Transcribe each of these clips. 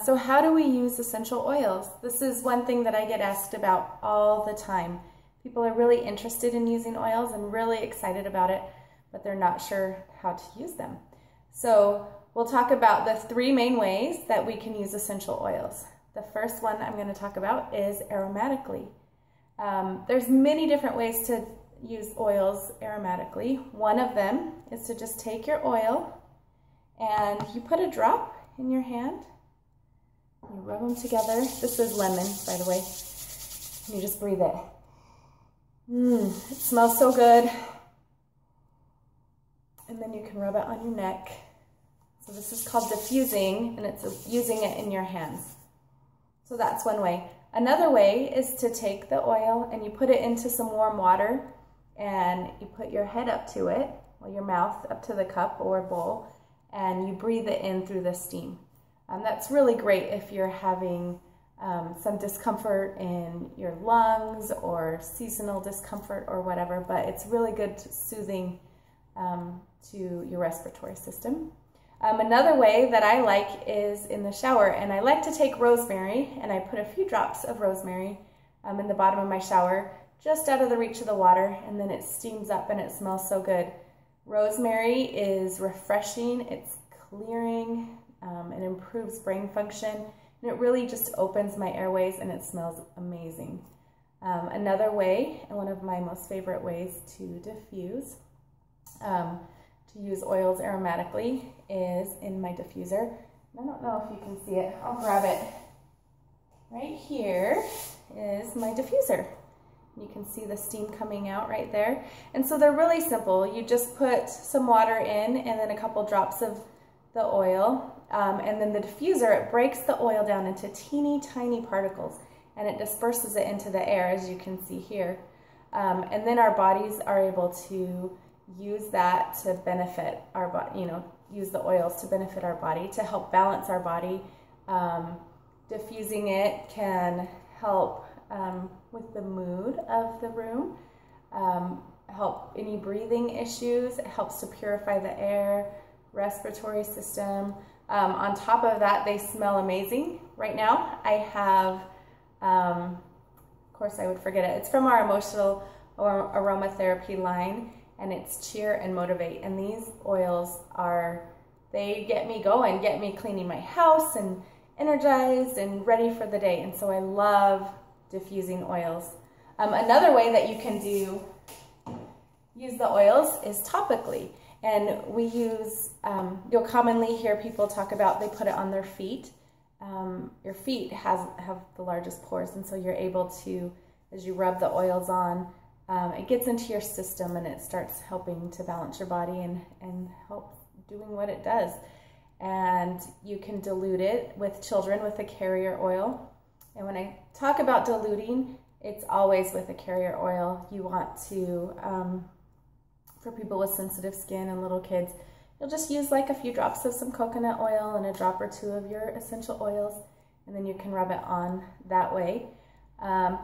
So how do we use essential oils? This is one thing that I get asked about all the time. People are really interested in using oils and really excited about it, but they're not sure how to use them. So we'll talk about the three main ways that we can use essential oils. The first one I'm going to talk about is aromatically. There's many different ways to use oils aromatically. One of them is to just take your oil and you put a drop in your hand. You rub them together. This is lemon, by the way. You just breathe it. It smells so good. And then you can rub it on your neck. So this is called diffusing, and it's using it in your hands. So that's one way. Another way is to take the oil and you put it into some warm water and you put your head up to it, or your mouth up to the cup or bowl, and you breathe it in through the steam. That's really great if you're having some discomfort in your lungs or seasonal discomfort or whatever, but it's really good soothing to your respiratory system. Another way that I like is in the shower, and I like to take rosemary, and I put a few drops of rosemary in the bottom of my shower, just out of the reach of the water, and then it steams up and it smells so good. Rosemary is refreshing, it's clearing, it improves brain function, and it really just opens my airways and it smells amazing. Another way, and one of my most favorite ways to diffuse, to use oils aromatically, is in my diffuser. I don't know if you can see it. I'll grab it. Right here is my diffuser. You can see the steam coming out right there. And so they're really simple. You just put some water in and then a couple drops of the oil. And then the diffuser, it breaks the oil down into teeny tiny particles and it disperses it into the air, as you can see here. And then our bodies are able to use that to benefit our body, use the oils to benefit our body, to help balance our body. Diffusing it can help with the mood of the room, help any breathing issues. It helps to purify the air, respiratory system. On top of that, they smell amazing. Right now, I have, of course I would forget it, it's from our emotional or aromatherapy line, and it's Cheer and Motivate. And these oils they get me going, get me cleaning my house and energized and ready for the day. And so I love diffusing oils. Another way that you can use the oils is topically. And we use, you'll commonly hear people talk about they put it on their feet. Your feet have the largest pores, and so you're able to, as you rub the oils on, it gets into your system and it starts helping to balance your body and help doing what it does. And you can dilute it with children with a carrier oil. And when I talk about diluting, it's always with a carrier oil. You want to, for people with sensitive skin and little kids, you'll just use like a few drops of some coconut oil and a drop or two of your essential oils, and then you can rub it on that way.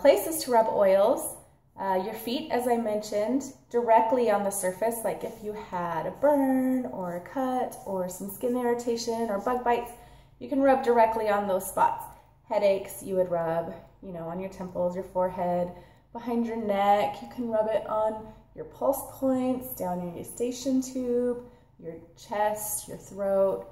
Places to rub oils. Your feet, as I mentioned, directly on the surface, like if you had a burn or a cut or some skin irritation or bug bites, you can rub directly on those spots. Headaches, you would rub, on your temples, your forehead, behind your neck. You can rub it on your pulse points, down your eustachian tube, your chest, your throat,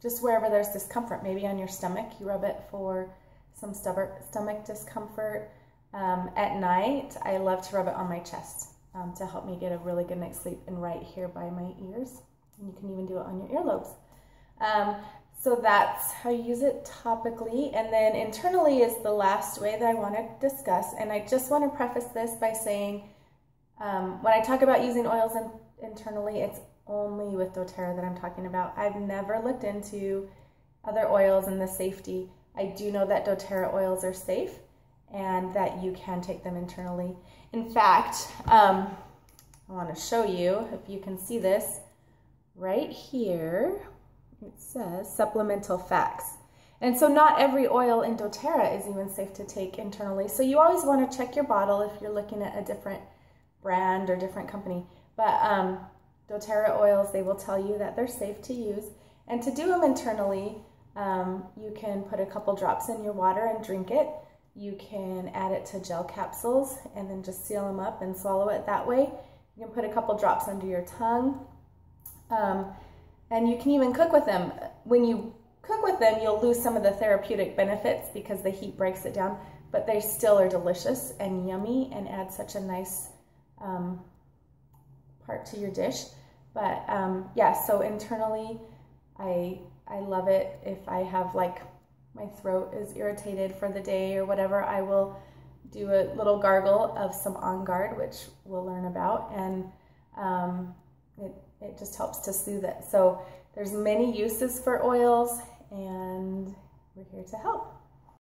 just wherever there's discomfort. Maybe on your stomach, you rub it for some stomach discomfort. At night, I love to rub it on my chest to help me get a really good night's sleep, and right here by my ears. And you can even do it on your earlobes. So that's how you use it topically. And then internally is the last way that I want to discuss. And I just want to preface this by saying, when I talk about using oils internally, it's only with doTERRA that I'm talking about. I've never looked into other oils and the safety. I do know that doTERRA oils are safe and that you can take them internally. In fact, I want to show you, if you can see this, right here, it says supplemental facts. And so not every oil in doTERRA is even safe to take internally. So you always want to check your bottle if you're looking at a different brand or different company. But doTERRA oils, they will tell you that they're safe to use. And to do them internally, You can put a couple drops in your water and drink it. You can add it to gel capsules and then just seal them up and swallow it that way. You can put a couple drops under your tongue. And you can even cook with them. When you cook with them, you'll lose some of the therapeutic benefits because the heat breaks it down, but they still are delicious and yummy and add such a nice part to your dish. But yeah, so internally, I love it. If I have like my throat is irritated for the day or whatever, I will do a little gargle of some On Guard, which we'll learn about, and it just helps to soothe it. So there's many uses for oils, and we're here to help.